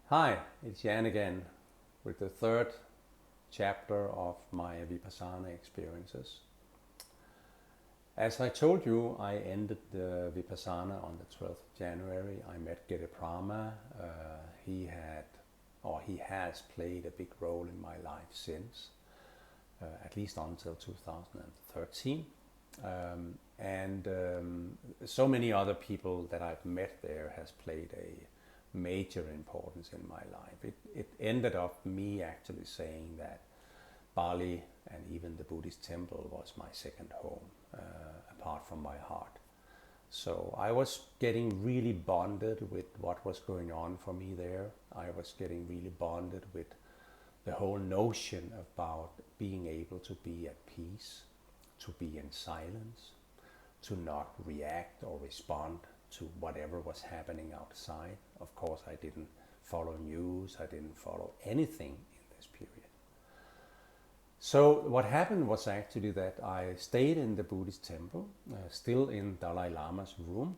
Hi, it's Jan again with the third chapter of my Vipassana experiences. As I told you, I ended the Vipassana on the 12th of January. I met Brahma. He has played a big role in my life since, at least until 2013. So many other people that I've met there has played a major importance in my life. It ended up me actually saying that Bali and even the Buddhist temple was my second home, apart from my heart. So I was getting really bonded with what was going on for me there. I was getting really bonded with the whole notion about being able to be at peace, to be in silence, to not react or respond to whatever was happening outside. Of course, I didn't follow news, I didn't follow anything in this period. So what happened was actually that I stayed in the Buddhist temple, still in Dalai Lama's room,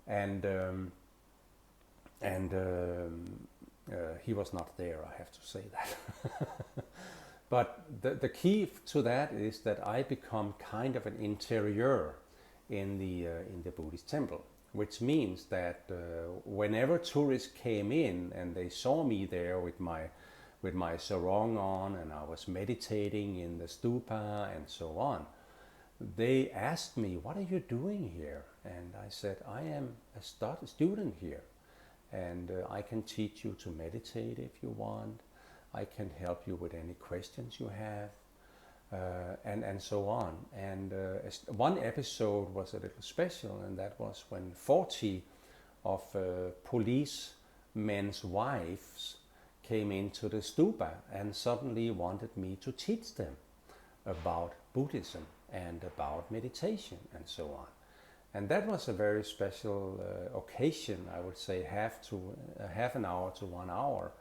and he was not there, I have to say that. But the key to that is that I become kind of an interior in the Buddhist temple, which means that whenever tourists came in and they saw me there with my sarong on and I was meditating in the stupa and so on, they asked me, "What are you doing here?" And I said, "I am a student here, and I can teach you to meditate if you want. I can help you with any questions you have, and so on." And one episode was a little special, and that was when 40 of policemen's wives came into the stupa and suddenly wanted me to teach them about Buddhism and about meditation and so on. And that was a very special occasion, I would say half an hour to 1 hour.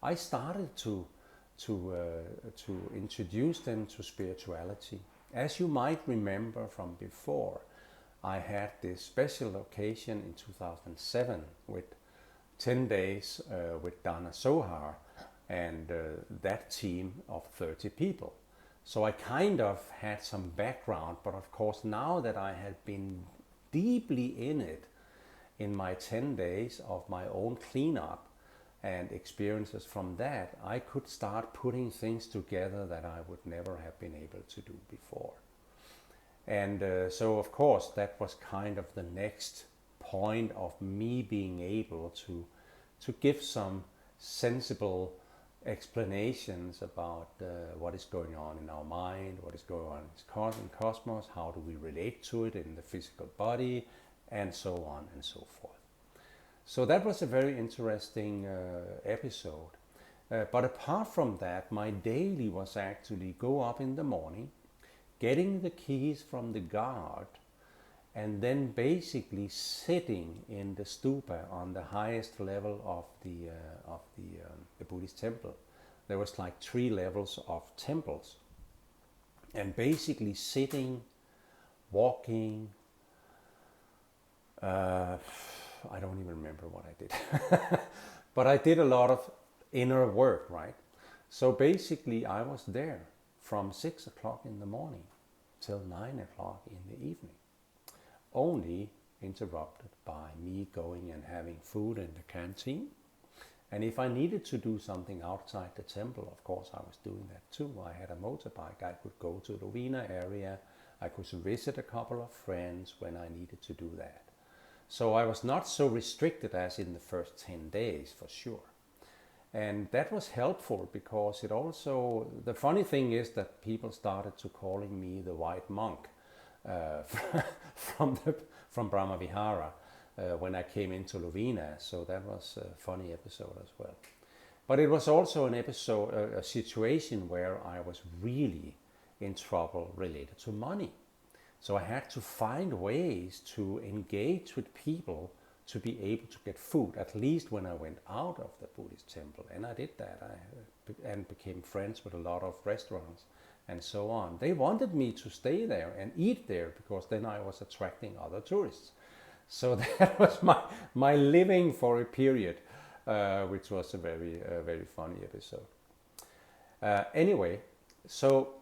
I started to introduce them to spirituality. As you might remember from before, I had this special occasion in 2007 with 10 days with Dana Sohar and that team of 30 people. So I kind of had some background, but of course now that I had been deeply in it in my 10 days of my own cleanup and experiences from that, I could start putting things together that I would never have been able to do before. And so of course that was kind of the next point of me being able to give some sensible explanations about what is going on in our mind, what is going on in cosmos, how do we relate to it in the physical body, and so on and so forth. So that was a very interesting episode. But apart from that, my daily was actually go up in the morning, getting the keys from the guard, and then basically sitting in the stupa on the highest level of the Buddhist temple. There was like 3 levels of temples, and basically sitting, walking. I don't even remember what I did, but I did a lot of inner work, right? So basically, I was there from 6 o'clock in the morning till 9 o'clock in the evening, only interrupted by me going and having food in the canteen. And if I needed to do something outside the temple, of course I was doing that too. I had a motorbike. I could go to the Vihara area. I could visit a couple of friends when I needed to do that. So I was not so restricted as in the first 10 days, for sure. And that was helpful because it also, the funny thing is that people started to calling me the white monk from Brahma Vihara when I came into Lovina. So that was a funny episode as well. But it was also an episode, a situation where I was really in trouble related to money. So I had to find ways to engage with people to be able to get food, at least when I went out of the Buddhist temple. And I did that, and became friends with a lot of restaurants and so on. They wanted me to stay there and eat there because then I was attracting other tourists. So that was my living for a period. which was a very funny episode. Anyway, so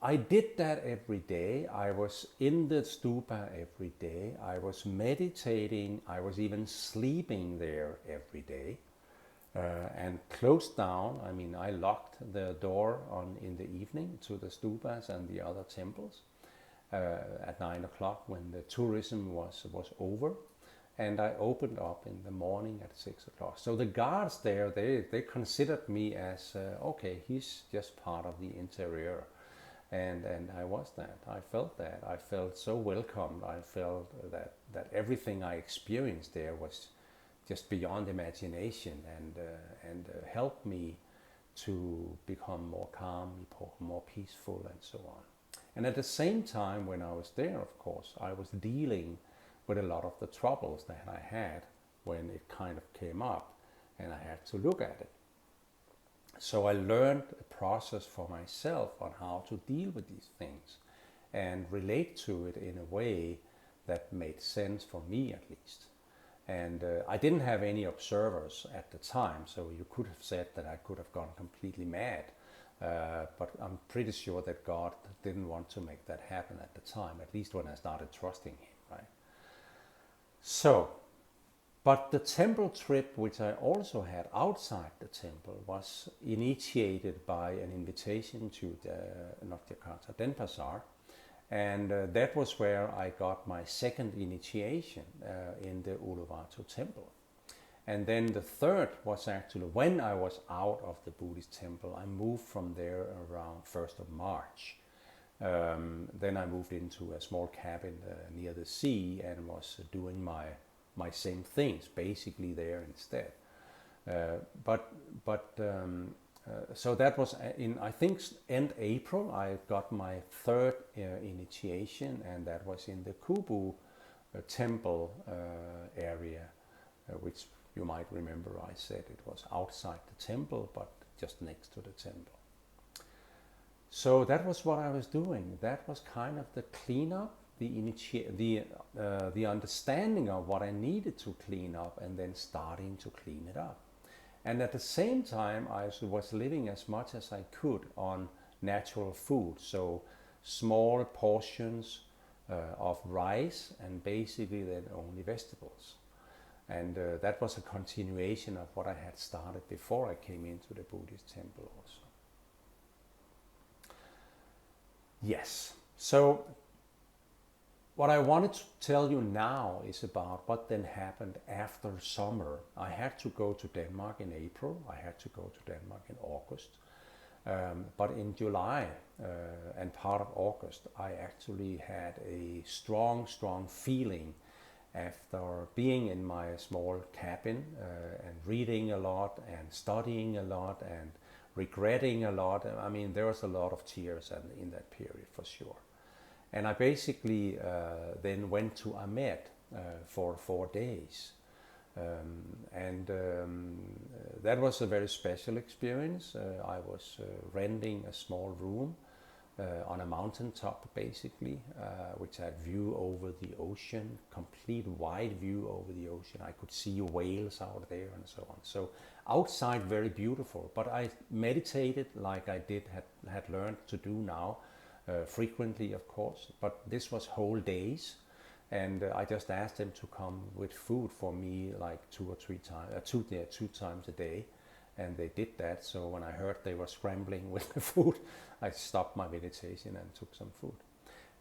I did that every day. I was in the stupa every day. I was meditating. I was even sleeping there every day. And closed down. I mean, I locked the door in the evening to the stupas and the other temples at 9 o'clock when the tourism was over, and I opened up in the morning at 6 o'clock. So the guards there, they considered me as okay, he's just part of the interior, and I was that. I felt that. I felt so welcomed. I felt that everything I experienced there was just beyond imagination, and helped me to become more calm, more peaceful, and so on. And at the same time, when I was there, of course, I was dealing with a lot of the troubles that I had when it kind of came up, and I had to look at it. So I learned a process for myself on how to deal with these things and relate to it in a way that made sense for me, at least. And I didn't have any observers at the time, so you could have said that I could have gone completely mad. But I'm pretty sure that God didn't want to make that happen at the time, at least when I started trusting Him, right? So, but the temple trip, which I also had outside the temple, was initiated by an invitation to not Jakarta, Denpasar. And that was where I got my second initiation in the Uluwatu temple. And then the third was actually when I was out of the Buddhist temple. I moved from there around 1st of March. Then I moved into a small cabin near the sea and was doing my same things basically there instead. So that was in, I think, end April. I got my third initiation, and that was in the Kubu temple area, which you might remember I said it was outside the temple, but just next to the temple. So that was what I was doing. That was kind of the cleanup, the understanding of what I needed to clean up, and then starting to clean it up. And at the same time, I was living as much as I could on natural food. So small portions of rice and basically then only vegetables. And that was a continuation of what I had started before I came into the Buddhist temple also. Yes, so what I wanted to tell you now is about what then happened after summer. I had to go to Denmark in April. I had to go to Denmark in August. But in July and part of August, I actually had a strong feeling after being in my small cabin and reading a lot and studying a lot and regretting a lot. I mean, there was a lot of tears in that period for sure. And I basically then went to Ahmed for 4 days. That was a very special experience. I was renting a small room on a mountaintop basically, which had view over the ocean, complete wide view over the ocean. I could see whales out there and so on. So outside very beautiful, but I meditated like I had learned to do now, frequently of course, but this was whole days. And I just asked them to come with food for me like 2 or 3 times, 2 times a day. And they did that. So when I heard they were scrambling with the food, I stopped my meditation and took some food.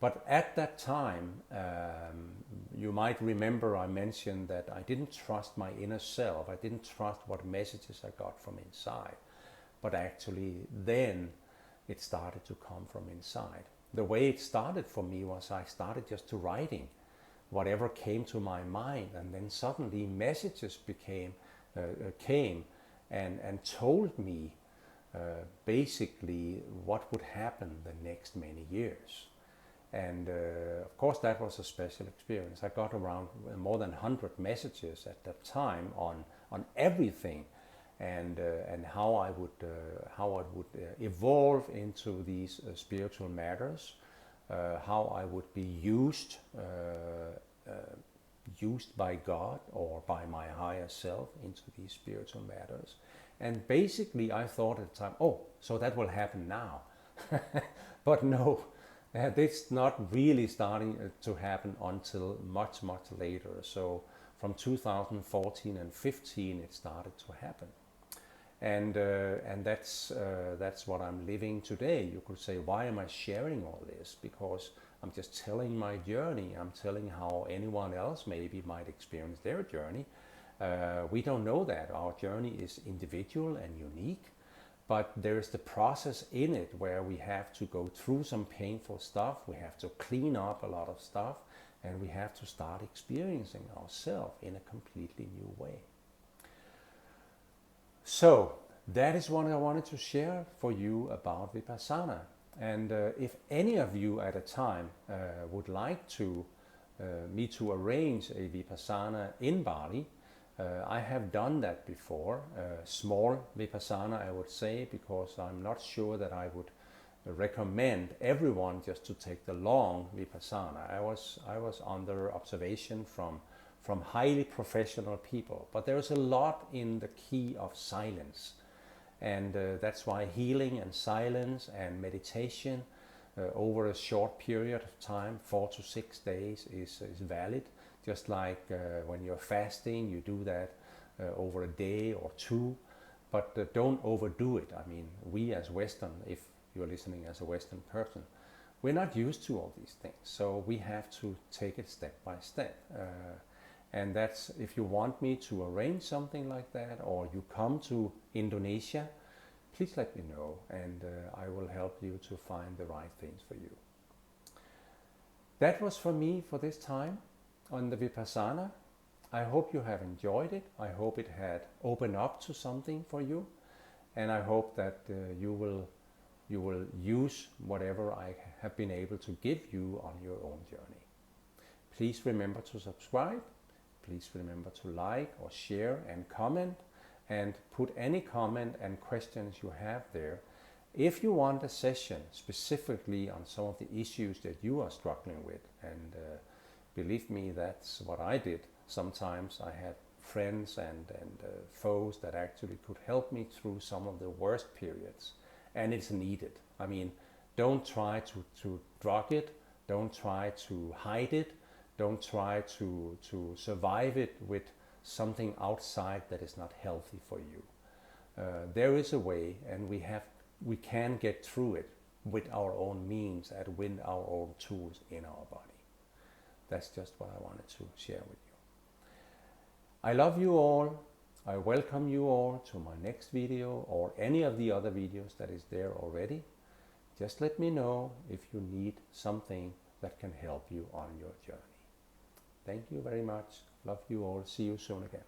But at that time, you might remember I mentioned that I didn't trust my inner self. I didn't trust what messages I got from inside. But actually then it started to come from inside. The way it started for me was I started just to writing whatever came to my mind, and then suddenly messages came and told me basically what would happen the next many years. And of course that was a special experience. I got around more than 100 messages at that time on everything, and how I would evolve into these spiritual matters, how I would be used used by God or by my higher self into these spiritual matters. And basically I thought at the time, oh, so that will happen now. But no, it's not really starting to happen until much, much later. So from 2014 and 15 it started to happen. And that's what I'm living today. You could say, why am I sharing all this? Because I'm just telling my journey. I'm telling how anyone else maybe might experience their journey. We don't know that. Our journey is individual and unique, but there is the process in it where we have to go through some painful stuff. We have to clean up a lot of stuff, and we have to start experiencing ourselves in a completely new way. So that is what I wanted to share for you about Vipassana. And if any of you at a time would like to me to arrange a Vipassana in Bali, I have done that before. Small Vipassana, I would say, because I'm not sure that I would recommend everyone just to take the long Vipassana. I was under observation from highly professional people, but there is a lot in the key of silence, and that's why healing and silence and meditation over a short period of time, 4 to 6 days, is valid. Just like when you're fasting, you do that over a day or two, but don't overdo it. I mean, we as Western, if you're listening as a Western person, we're not used to all these things, so we have to take it step by step. And that's, if you want me to arrange something like that, or you come to Indonesia, please let me know, and I will help you to find the right things for you. That was for me for this time on the Vipassana. I hope you have enjoyed it. I hope it had opened up to something for you, and I hope that you will use whatever I have been able to give you on your own journey. Please remember to subscribe. Please remember to like or share and comment, and put any comment and questions you have there. If you want a session specifically on some of the issues that you are struggling with, and believe me, that's what I did. Sometimes I had friends and foes that actually could help me through some of the worst periods, and it's needed. I mean, don't try to drug it, don't try to hide it, don't try to survive it with something outside that is not healthy for you. There is a way, and we can get through it with our own means and with our own tools in our body. That's just what I wanted to share with you. I love you all. I welcome you all to my next video or any of the other videos that is there already. Just let me know if you need something that can help you on your journey. Thank you very much. Love you all. See you soon again.